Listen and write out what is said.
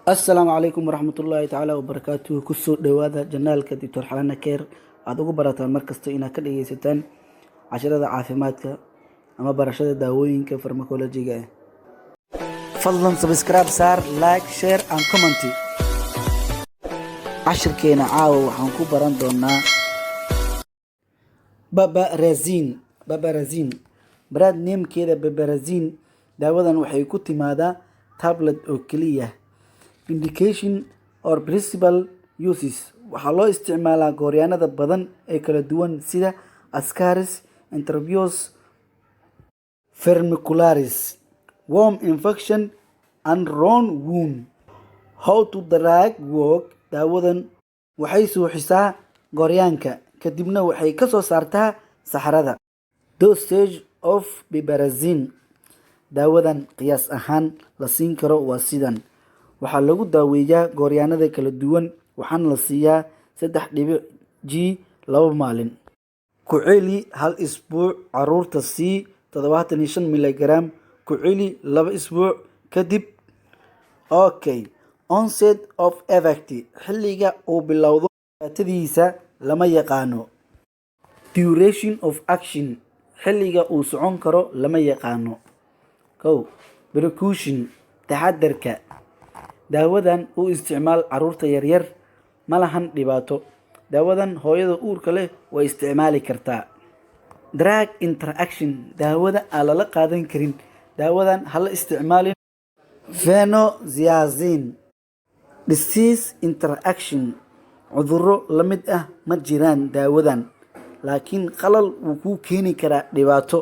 السلام عليكم ورحمة الله تعالى وبركاته كسو دوادا جنالك دكتور حلانا كير aad ugu barataan mar kasta inaad ka dhageysataan casharada caafimaadka ama barashada daawooyinka farmakolojiga ah. Fadlan subscribe saar, like, share and comment. Cashirkeena caawa waxaan ku baran doonaa babarazine. Brand name-keeda babarazine. Daawadan waxay ku timaadaa tablet oo keliya. Indication or principal uses. Waxaa loo isticmaalaa gooryaanada badan ee kala duwan sida ascaris, intravenous, vermicularis, worm infection and round wound. How to drug work. Daawadan waxay suuxisaa gooryaanka kadibna waxay ka soo saartaa saxarada. Dosage of babarazine. Daawadan qiyaas ahaan la siin karo waa sidan. Waxaa lagu daaweeyaa gooryaanada kala duwan waxaana la siiyaa 3 g 2 maalin. Ku celi 1 isbuuc. Caruurta sii 75 mg. Ku celi 2 isbuuc kadib. Okay. Onset of effect. Xilliga uu bilowdo dhibaatadiisa lama yaqaano. Duration of action. Xilliga uu socon karo lama yaqaano. Precaution. Taxadarka. Daawadan u isticmaal caruurta yaryar ma lahan dhibaato. Daawadan hooyada uurka leh way isticmaali kartaa. Drug interaction. Daawada aan la qaadan karin. Daawadan hala isticmaalin. Phenothiazine. Disease interaction. Cudurro la mid ah ma jiraan daawadan, laakiin qalal wuu ku keeni karaa dhibaato.